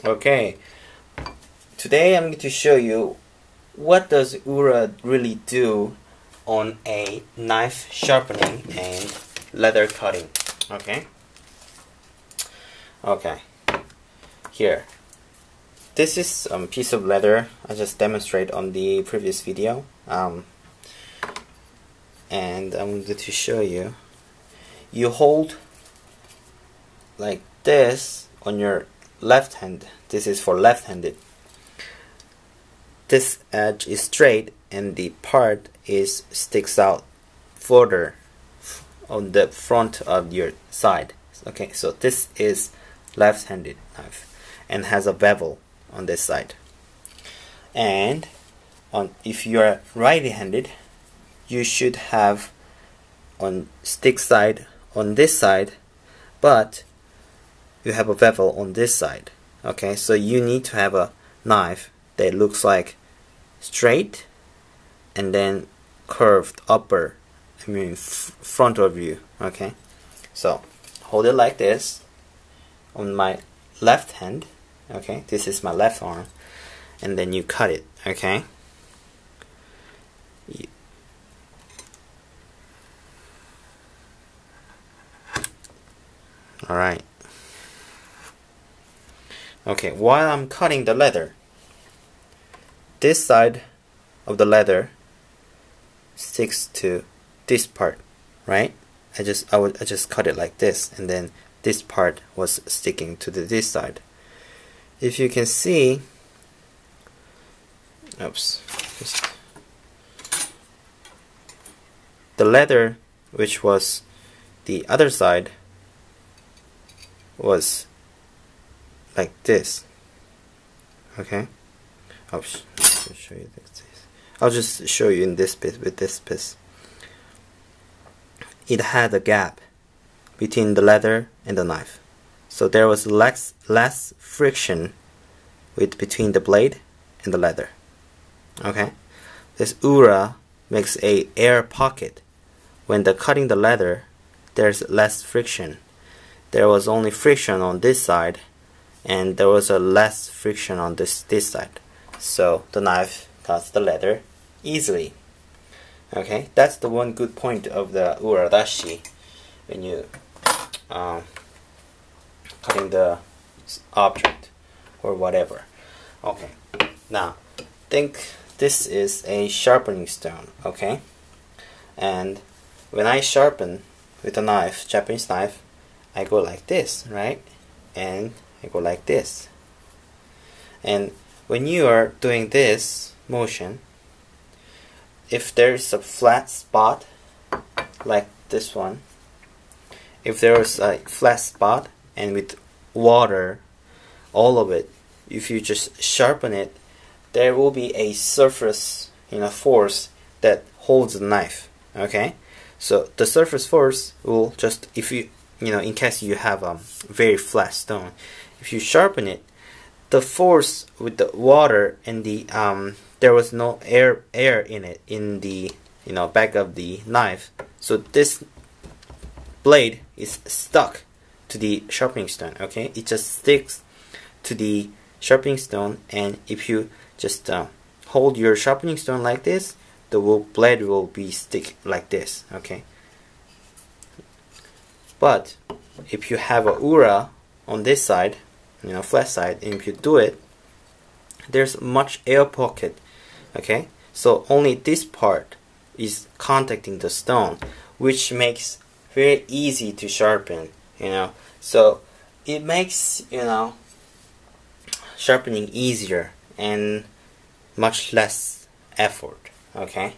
Okay, today I'm going to show you what does Ura really do on a knife sharpening and leather cutting. Okay, here, this is a piece of leather I just demonstrated on the previous video, and I'm going to show you. You hold like this on your left hand. This is for left-handed. This edge is straight and the part sticks out further on the front of your side. Okay, so this is left-handed knife and has a bevel on this side. And if you are right-handed, you should have on stick side on this side, but you have a bevel on this side. Okay, so you need to have a knife that looks like straight and then curved upper, front of you. Okay, so hold it like this on my left hand. Okay, this is my left arm, and then you cut it. Okay, alright. Okay, while I'm cutting the leather, this side of the leather sticks to this part, right? I just cut it like this, and then this part was sticking to this side. If you can see, the leather, which was the other side, was like this. Okay, I'll show you this. I'll just show you in this piece. With this piece, it had a gap between the leather and the knife, so there was less friction between the blade and the leather. Okay, this Ura makes a air pocket. When cutting the leather, there's less friction. There was only friction on this side, and there was a less friction on this side, so the knife cuts the leather easily. Okay, that's the one good point of the Ura-dashi when you cutting the object or whatever. Okay, now think this is a sharpening stone. Okay, and when I sharpen with a knife, Japanese knife, I go like this, right? And I go like this. And when you are doing this motion, if there's a flat spot like this one, if there's a flat spot and with water all of it, if you just sharpen it, there will be a surface force that holds the knife. Okay, so the surface force will just, if you in case you have a very flat stone, if you sharpen it, the force with the water and the there was no air in it, in the back of the knife, so this blade is stuck to the sharpening stone. Okay, it just sticks to the sharpening stone, and if you just hold your sharpening stone like this, the blade will be stick like this. Okay, but if you have a Ura on this side, flat side, and if you do it, there's much air pocket. Okay, so only this part is contacting the stone, which makes very easy to sharpen. So it makes sharpening easier and much less effort. Okay,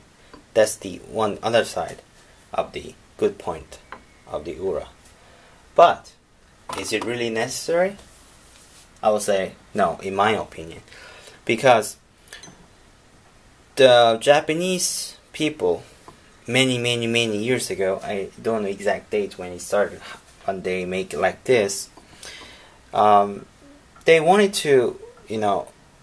that's the one other side of the good point of the Ura. But is it really necessary? I would say no, in my opinion, because the Japanese people many years ago, I don't know exact date when it started, when they make it like this, they wanted to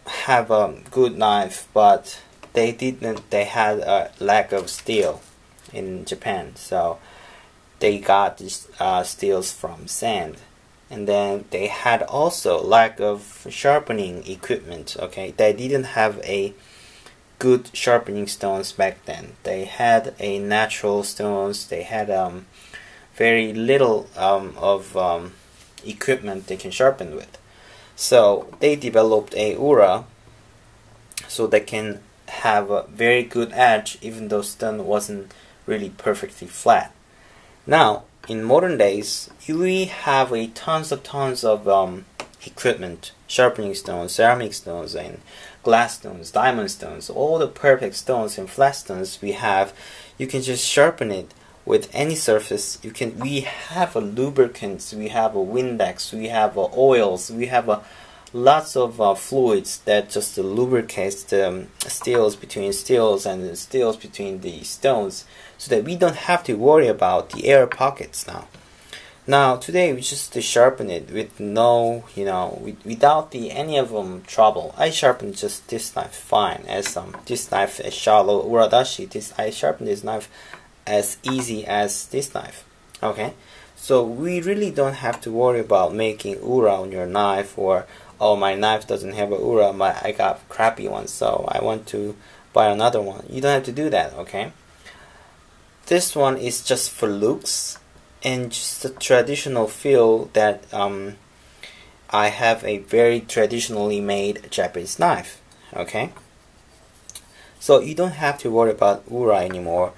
have a good knife, but they had a lack of steel in Japan, so they got these steels from sand, and then they had also lack of sharpening equipment. Okay, they didn't have a good sharpening stones back then. They had a natural stones. They had very little of equipment they can sharpen with. So they developed a ura so they can have a very good edge even though stone wasn't really perfectly flat. Now in modern days we have a tons of equipment, sharpening stones, ceramic stones, and glass stones, diamond stones, all the perfect stones and flat stones we have. You can just sharpen it with any surface. We have a lubricants, we have a Windex, we have oils, we have lots of fluids that just lubricates the steels between steels and the steels between the stones, so that we don't have to worry about the air pockets now. Now today we just sharpen it with no, without any of them trouble. I sharpen just this knife fine, as this knife is shallow Ura-dashi. I sharpen this knife as easy as this knife. Okay, so we really don't have to worry about making ura on your knife, or oh, my knife doesn't have a ura, I got a crappy one, so I want to buy another one. You don't have to do that. Okay, this one is just for looks and just a traditional feel that I have a very traditionally made Japanese knife. Okay, so you don't have to worry about ura anymore.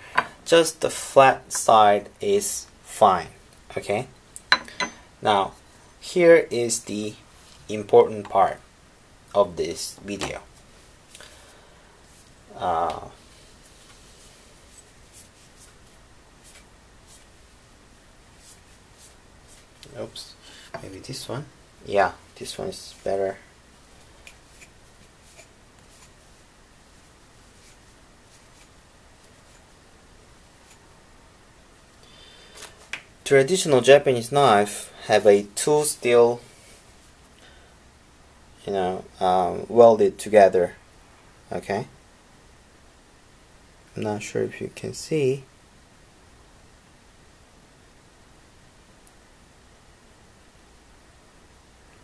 Just the flat side is fine. Okay, now here is the important part of this video. Oops, maybe this one. Yeah, this one is better. Traditional Japanese knife have a two steel, welded together. Okay, I'm not sure if you can see.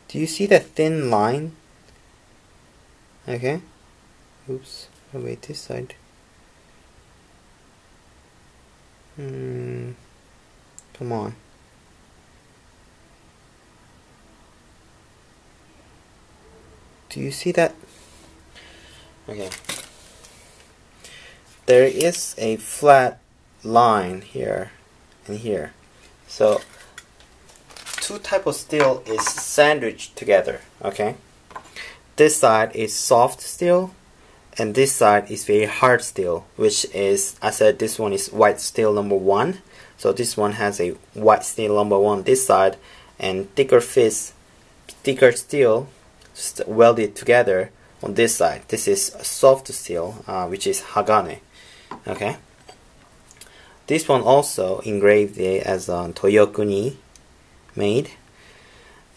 Do you see that thin line? Okay. Oops. Oh wait, this side. Come on. Do you see that? Okay. There is a flat line here and here. So two type of steel is sandwiched together. Okay. This side is soft steel, and this side is very hard steel, which is, I said, this one is white steel number 1. So this one has a white steel number 1 this side, and thicker steel just welded together on this side. This is soft steel, which is Hagane. Okay. This one also engraved as Toyokuni made,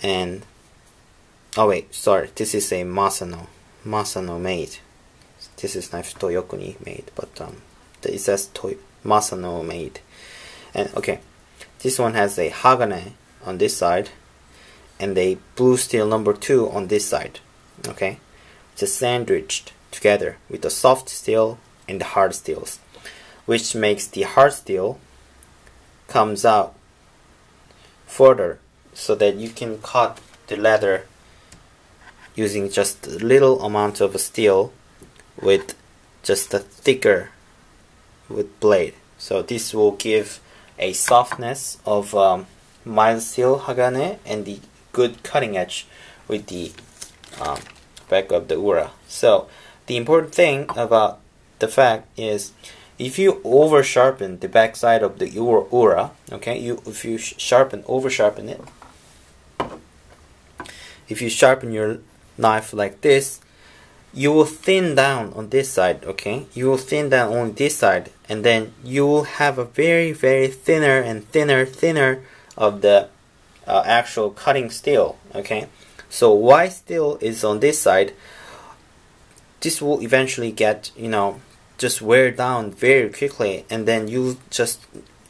and oh wait, sorry, this is a Masano made. This is knife Toyokuni made, but it says Masano made. And okay, this one has a Hagane on this side and a blue steel number 2 on this side. Okay, just sandwiched together with the soft steel and the hard steels, which makes the hard steel comes out further, so that you can cut the leather using just a little amount of steel with just a thicker with blade. So this will give a softness of mild steel Hagane and the good cutting edge with the back of the ura. So the important thing about the fact is, if you over sharpen the back side of the ura, okay, if you over sharpen it, if you sharpen your knife like this, you will thin down on this side. Okay, you will thin down on this side, and then you will have a very thinner and thinner of the actual cutting steel. Okay, so white steel is on this side. This will eventually get, just wear down very quickly, and then you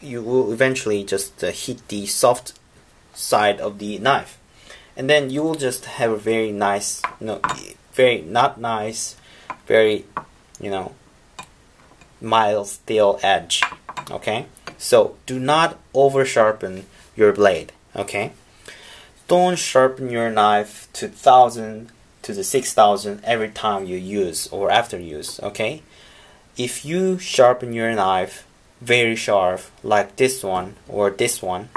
will eventually just hit the soft side of the knife, and then you will just have a very nice, very not nice, very, mild steel edge. Okay, so do not over sharpen your blade. Okay, don't sharpen your knife to 1000 to the 6000 every time you use or after use. Okay, if you sharpen your knife very sharp like this one or this one,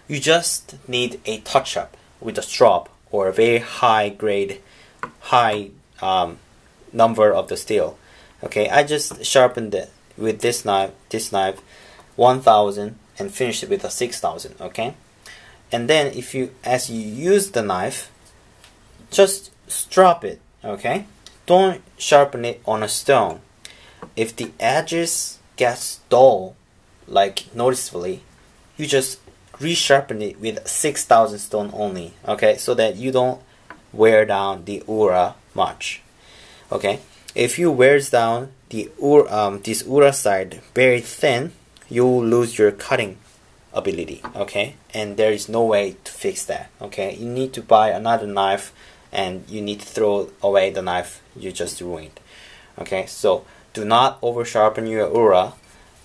you just need a touch up with a strop or a very high grade, high number of the steel. Okay, I just sharpened it with this knife 1000 and finished it with a 6000. Okay, and then as you use the knife, just strop it. Okay, don't sharpen it on a stone. If the edges gets dull, like noticeably, you just resharpen it with 6000 stone only. Okay, so that you don't wear down the ura much. Okay, if you wears down the this ura side very thin, you will lose your cutting ability. Okay, and there is no way to fix that. Okay, you need to buy another knife, and you need to throw away the knife you just ruined. Okay, so do not over sharpen your ura.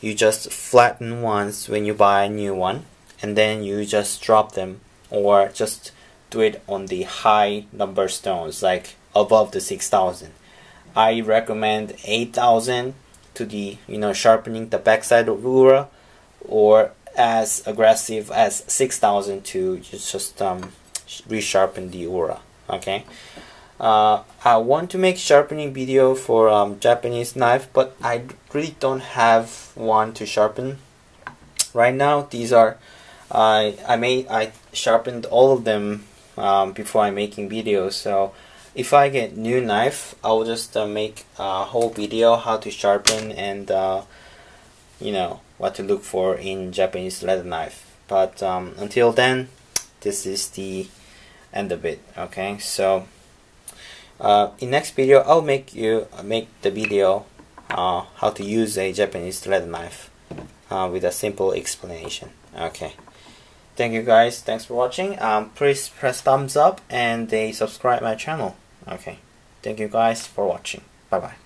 You just flatten once when you buy a new one, and then you just drop them, or just do it on the high number stones, like above the 6000. I recommend 8000 to the sharpening the backside of ura, or as aggressive as 6000 to just resharpen the ura. Okay, I want to make sharpening video for Japanese knife, but I really don't have one to sharpen right now. These are I sharpened all of them before I'm making videos. So if I get new knife, I'll just make a whole video how to sharpen and what to look for in Japanese leather knife. But until then, this is the end of it. Okay, so in next video I'll make the video how to use a Japanese leather knife with a simple explanation. Okay, thank you guys, thanks for watching. Please press thumbs up and subscribe my channel. Okay, thank you guys for watching. Bye bye.